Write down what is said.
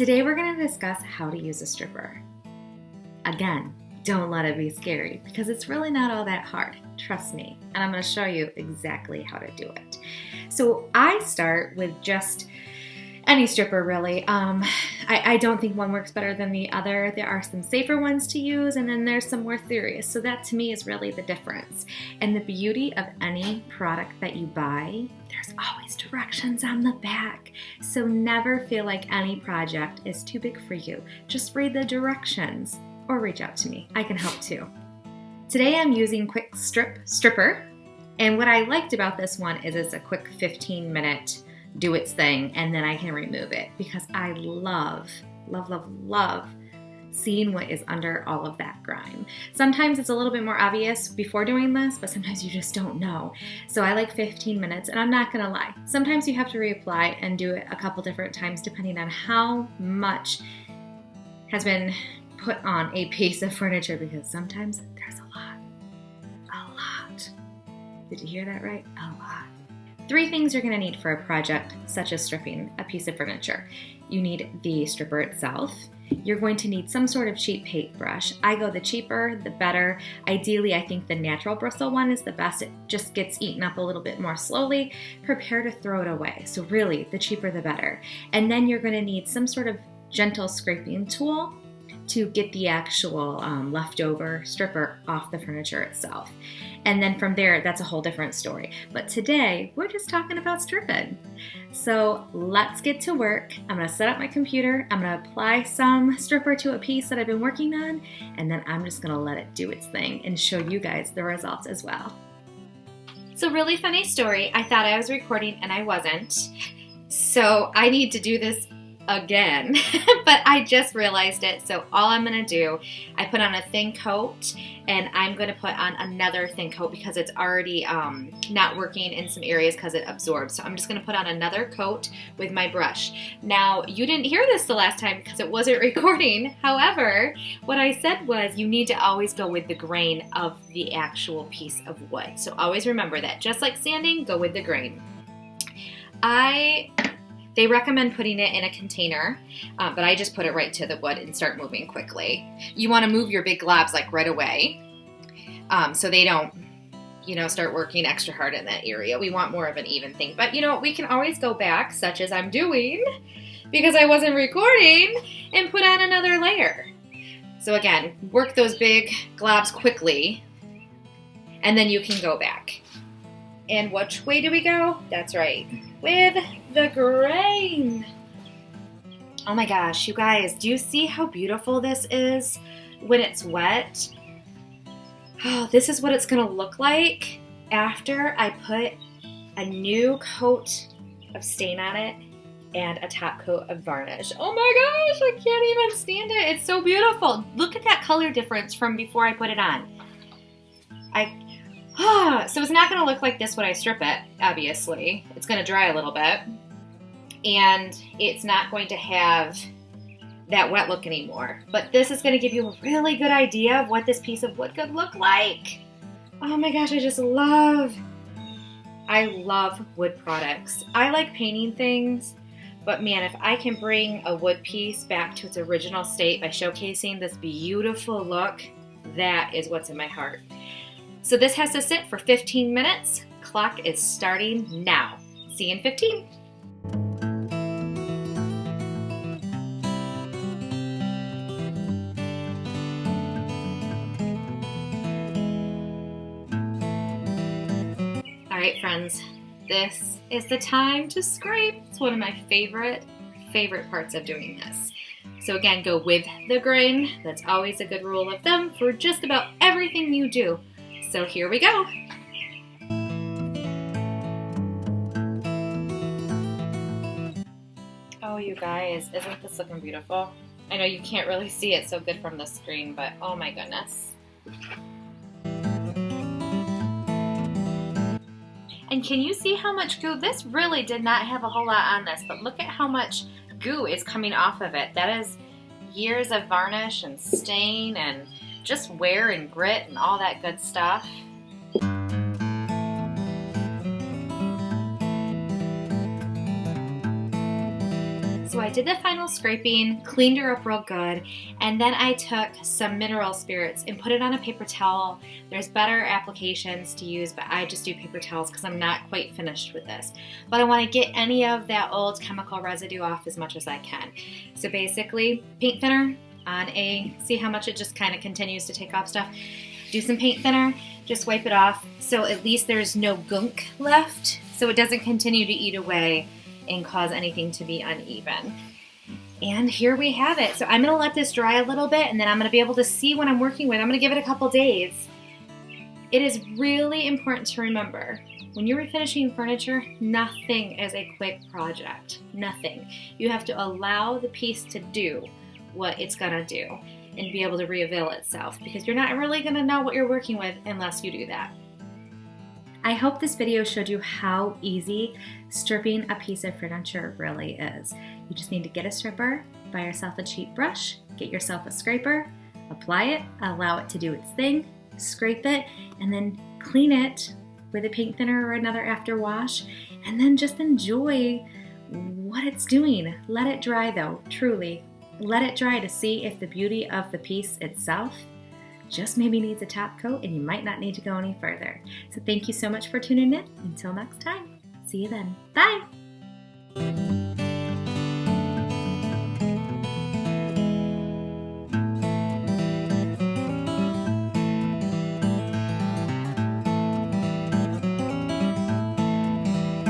Today we're going to discuss how to use a stripper. Again, don't let it be scary because it's really not all that hard. Trust me. And I'm going to show you exactly how to do it. So I start with just any stripper really. I don't think one works better than the other. There are some safer ones to use and then there's some more serious. So that to me is really the difference. And the beauty of any product that you buy, there's always directions on the back. So never feel like any project is too big for you. Just read the directions or reach out to me. I can help too. Today I'm using Quick Stripper. And what I liked about this one is it's a quick 15-minute do its thing and then I can remove it because I love seeing what is under all of that grime. Sometimes it's a little bit more obvious before doing this, but sometimes you just don't know. So I like 15 minutes and I'm not gonna lie. Sometimes you have to reapply and do it a couple different times depending on how much has been put on a piece of furniture because sometimes there's a lot. Did you hear that right? A lot. 3 things you're going to need for a project such as stripping a piece of furniture. You need the stripper itself. You're going to need some sort of cheap paintbrush. I go the cheaper, the better. Ideally, I think the natural bristle one is the best. It just gets eaten up a little bit more slowly. Prepare to throw it away. So really, the cheaper the better. And then you're going to need some sort of gentle scraping tool to get the actual leftover stripper off the furniture itself. And then from there, that's a whole different story. But today, we're just talking about stripping. So let's get to work. I'm gonna set up my computer. I'm gonna apply some stripper to a piece that I've been working on, and then I'm just gonna let it do its thing and show you guys the results as well. So really funny story. I thought I was recording and I wasn't. So I need to do this again, but I just realized it. So all I'm going to do, I put on a thin coat and I'm going to put on another thin coat because it's already not working in some areas because it absorbs. So I'm just going to put on another coat with my brush. Now, you didn't hear this the last time because it wasn't recording. However, what I said was you need to always go with the grain of the actual piece of wood. So always remember that. Just like sanding, go with the grain. They recommend putting it in a container, but I just put it right to the wood and start moving quickly. You want to move your big globs like right away so they don't, start working extra hard in that area. We want more of an even thing. But, we can always go back, such as I'm doing, because I wasn't recording, and put on another layer. So again, work those big globs quickly, and then you can go back. And which way do we go? That's right, with the grain. Oh my gosh, you guys, do you see how beautiful this is when it's wet? Oh, this is what it's gonna look like after I put a new coat of stain on it and a top coat of varnish. Oh my gosh, I can't even stand it. It's so beautiful. Look at that color difference from before I put it on. So it's not going to look like this when I strip it, obviously. It's going to dry a little bit. And it's not going to have that wet look anymore. But this is going to give you a really good idea of what this piece of wood could look like. Oh my gosh, I love wood products. I like painting things, but man, if I can bring a wood piece back to its original state by showcasing this beautiful look, that is what's in my heart. So this has to sit for 15 minutes. Clock is starting now. See you in 15. All right, friends, this is the time to scrape. It's one of my favorite parts of doing this. So again, go with the grain. That's always a good rule of thumb for just about everything you do. So here we go. Oh, you guys, isn't this looking beautiful? I know you can't really see it so good from the screen, but oh my goodness. And can you see how much goo? This really did not have a whole lot on this, but look at how much goo is coming off of it. That is years of varnish and stain and just wear and grit and all that good stuff. So I did the final scraping, cleaned her up real good, and then I took some mineral spirits and put it on a paper towel. There's better applications to use, but I just do paper towels because I'm not quite finished with this. But I want to get any of that old chemical residue off as much as I can. So basically, paint thinner on see how much it just kind of continues to take off stuff. Do some paint thinner, just wipe it off so at least there's no gunk left, so it doesn't continue to eat away and cause anything to be uneven. And here we have it. So I'm going to let this dry a little bit, and then I'm going to be able to see what I'm working with. I'm going to give it a couple days. It is really important to remember, when you're refinishing furniture, nothing is a quick project. Nothing. You have to allow the piece to do what it's going to do and be able to reveal itself, because you're not really going to know what you're working with unless you do that. I hope this video showed you how easy stripping a piece of furniture really is. You just need to get a stripper, buy yourself a cheap brush, get yourself a scraper, apply it, allow it to do its thing, scrape it, and then clean it with a paint thinner or another after wash, and then just enjoy what it's doing. Let it dry though, truly. Let it dry to see if the beauty of the piece itself just maybe needs a top coat, and you might not need to go any further. So thank you so much for tuning in. Until next time, see you then. Bye.